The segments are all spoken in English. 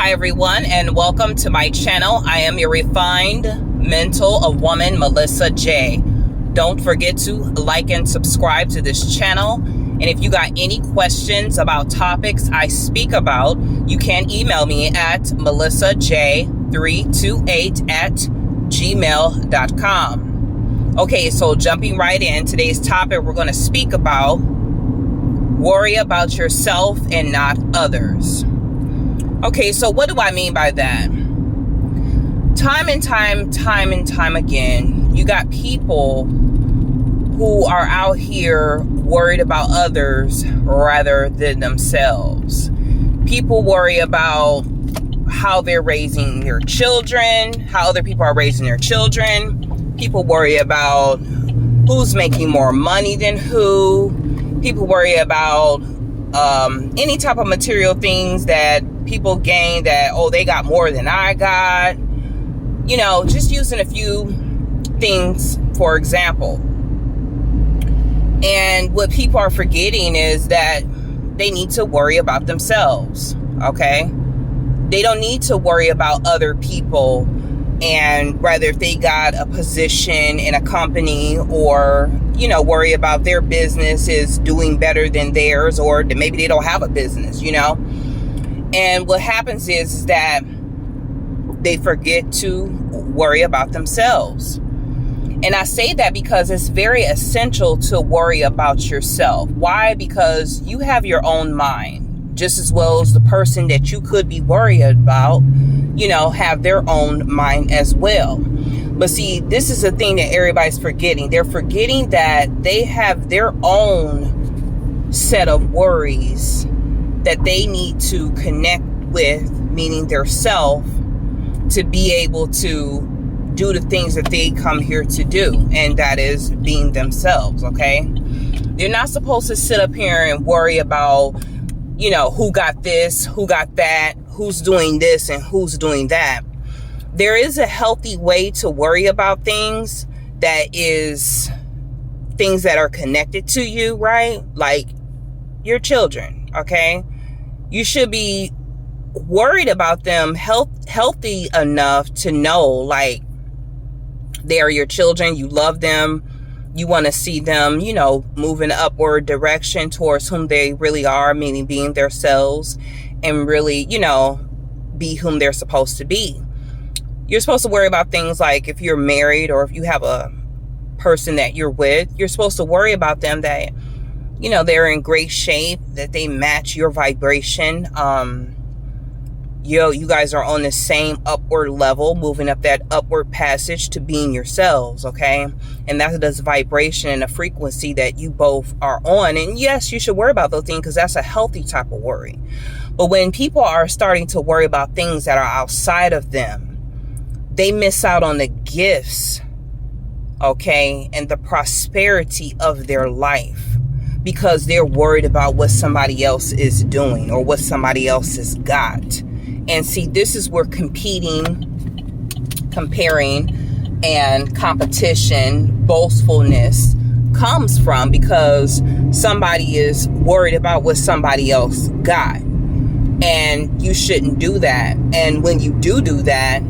Hi everyone, and welcome to my channel. I am your refined mental of woman, Melissa J. Don't forget to like and subscribe to this channel. And if you got any questions about topics I speak about, you can email me at melissaj328@gmail.com. Okay, so jumping right in, today's topic, we're going to speak about worry about yourself and not others. Okay, so what do I mean by that? Time and time again, you got people who are out here worried about others rather than themselves. People worry about how they're raising their children, how other people are raising their children. People worry about who's making more money than who. People worry about any type of material things that people gain, that, oh, they got more than I got. You know, just using a few things for example. And what people are forgetting is that they need to worry about themselves, okay? They don't need to worry about other people, and rather if they got a position in a company, or, you know, worry about their business is doing better than theirs, or maybe they don't have a business, you know? And what happens is that they forget to worry about themselves. And I say that because it's very essential to worry about yourself. Why? Because you have your own mind, just as well as the person that you could be worried about, you know, have their own mind as well. But see, this is the thing that everybody's forgetting. They're forgetting that they have their own set of worries that they need to connect with, meaning their self, to be able to do the things that they come here to do, and that is being themselves, okay? They're not supposed to sit up here and worry about, you know, who got this, who got that, who's doing this and who's doing that. There is a healthy way to worry about things that is things that are connected to you, right? Like your children, okay? You should be worried about them healthy enough to know, like, they are your children, you love them, you want to see them, you know, move in an upward direction towards whom they really are, meaning being themselves, and really, you know, be whom they're supposed to be. You're supposed to worry about things like if you're married, or if you have a person that you're with, you're supposed to worry about them that, you know, they're in great shape, that they match your vibration. You guys are on the same upward level, moving up that upward passage to being yourselves, okay? And that's the vibration and the frequency that you both are on. And yes, you should worry about those things because that's a healthy type of worry. But when people are starting to worry about things that are outside of them, they miss out on the gifts, okay, and the prosperity of their life, because they're worried about what somebody else is doing or what somebody else has got. And see, this is where comparing, and competition, boastfulness comes from, because somebody is worried about what somebody else got. And you shouldn't do that. And when you do that,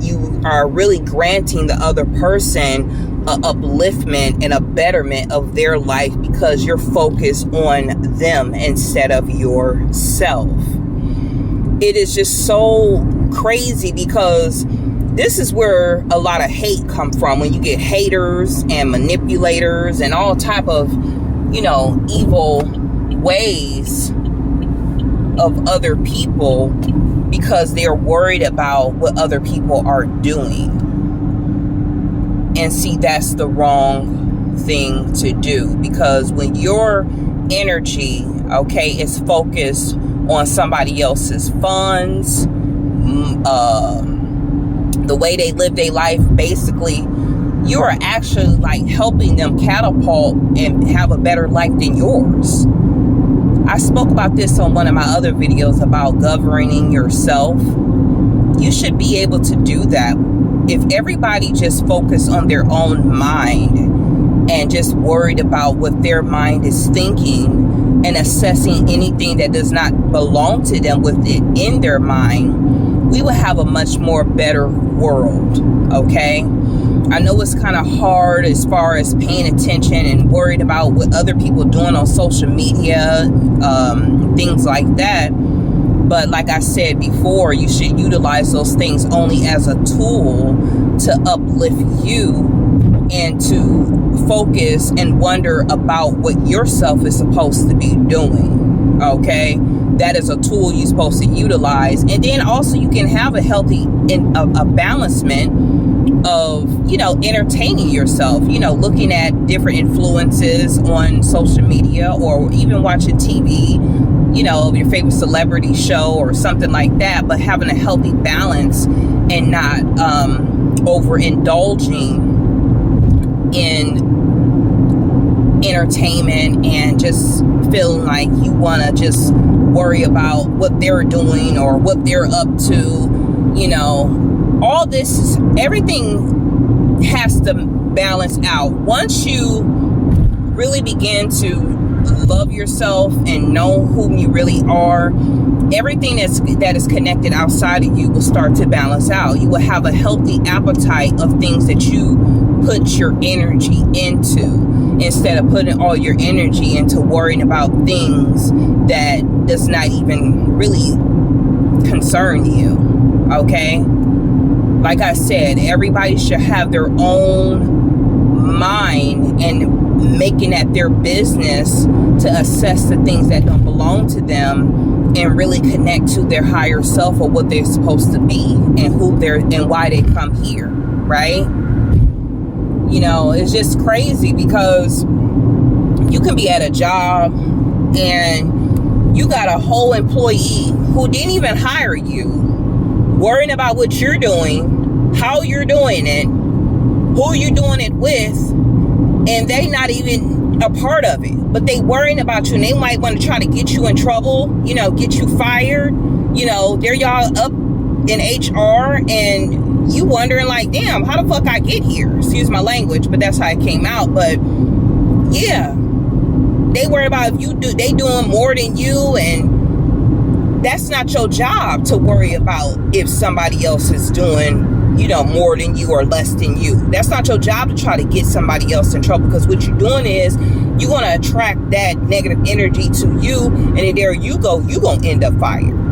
you are really granting the other person an upliftment and a betterment of their life, because you're focused on them instead of yourself. It is just so crazy, because this is where a lot of hate come from, when you get haters and manipulators and all type of, you know, evil ways of other people, because they're worried about what other people are doing. And see, that's the wrong thing to do, because when your energy, okay, is focused on somebody else's funds, the way they live their life, basically, you are actually like helping them catapult and have a better life than yours. I spoke about this on one of my other videos about governing yourself. You should be able to do that. If everybody just focused on their own mind and just worried about what their mind is thinking and assessing anything that does not belong to them with it in their mind, we would have a much more better world. Okay, I know it's kind of hard as far as paying attention and worried about what other people are doing on social media, things like that. But like I said before, you should utilize those things only as a tool to uplift you and to focus and wonder about what yourself is supposed to be doing. Okay, that is a tool you're supposed to utilize. And then also you can have a healthy a balancement of, you know, entertaining yourself, you know, looking at different influences on social media, or even watching TV, you know, your favorite celebrity show or something like that, but having a healthy balance and not overindulging in entertainment and just feeling like you want to just worry about what they're doing or what they're up to. You know, all this, everything has to balance out. Once you really begin to love yourself and know whom you really are, everything that is connected outside of you will start to balance out. You will have a healthy appetite of things that you put your energy into, instead of putting all your energy into worrying about things that does not even really concern you. Okay, like I said, everybody should have their own mind and making that their business to assess the things that don't belong to them and really connect to their higher self, or what they're supposed to be and who they're and why they come here, right? You know, it's just crazy because you can be at a job and you got a whole employee who didn't even hire you, worrying about what you're doing, how you're doing it, who you're doing it with, and they not even a part of it, but they worrying about you, and they might want to try to get you in trouble, you know, get you fired. You know, there y'all up in HR, and you wondering like, damn, how the fuck I get here? Excuse my language, but that's how it came out. But yeah, they worry about if they doing more than you, and that's not your job to worry about if somebody else is doing, you know, more than you or less than you. That's not your job to try to get somebody else in trouble, because what you're doing is you're going to attract that negative energy to you, and then there you go, you're going to end up fired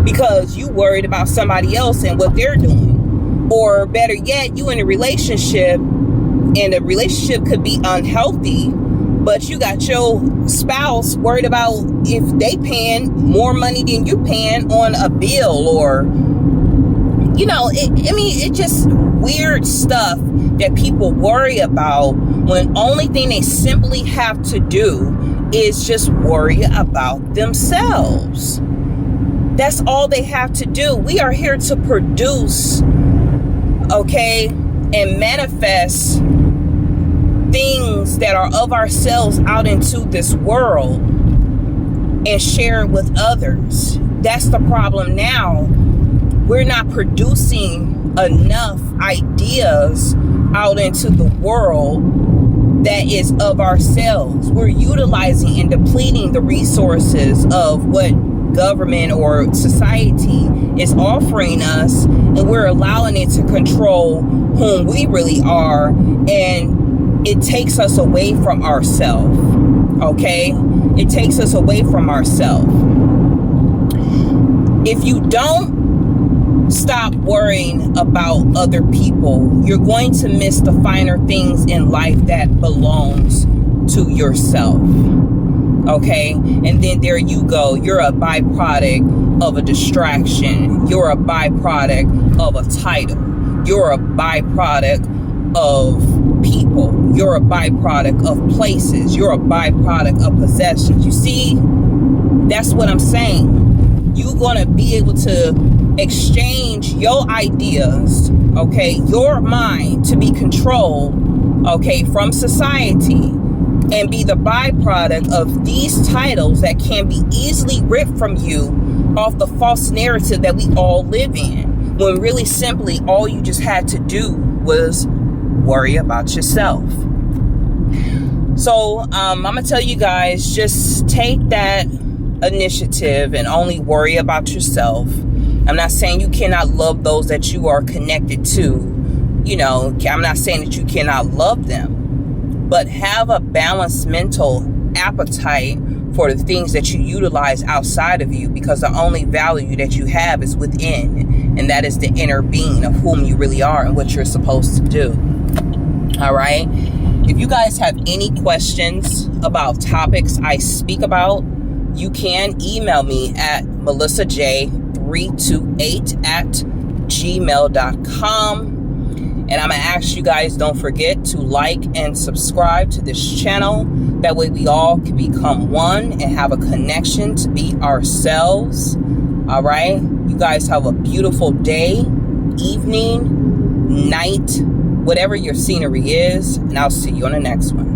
because you worried about somebody else and what they're doing. Or better yet, you in a relationship, and the relationship could be unhealthy, but you got your spouse worried about if they paying more money than you paying on a bill, or, you know, it's just weird stuff that people worry about, when only thing they simply have to do is just worry about themselves. That's all they have to do. We are here to produce, okay, and manifest things that are of ourselves out into this world and share it with others. That's the problem now. We're not producing enough ideas out into the world that is of ourselves. We're utilizing and depleting the resources of what government or society is offering us, and we're allowing it to control whom we really are, and it takes us away from ourselves. Okay, it takes us away from ourselves. If you don't stop worrying about other people, you're going to miss the finer things in life that belongs to yourself. Okay, and then there you go, you're a byproduct of a distraction, you're a byproduct of a title, you're a byproduct of people, you're a byproduct of places, you're a byproduct of possessions. You see, that's what I'm saying. You're going to be able to exchange your ideas, okay, your mind, to be controlled, okay, from society, and be the byproduct of these titles that can be easily ripped from you off the false narrative that we all live in, when really simply all you just had to do was worry about yourself. So I'm gonna tell you guys, just take that initiative and only worry about yourself. I'm not saying you cannot love those that you are connected to. You know, I'm not saying that you cannot love them, but have a balanced mental appetite for the things that you utilize outside of you, because the only value that you have is within, and that is the inner being of whom you really are and what you're supposed to do. All right. If you guys have any questions about topics I speak about, you can email me at melissaj328@gmail.com. And I'm going to ask you guys, don't forget to like and subscribe to this channel. That way we all can become one and have a connection to be ourselves. All right. You guys have a beautiful day, evening, night, whatever your scenery is. And I'll see you on the next one.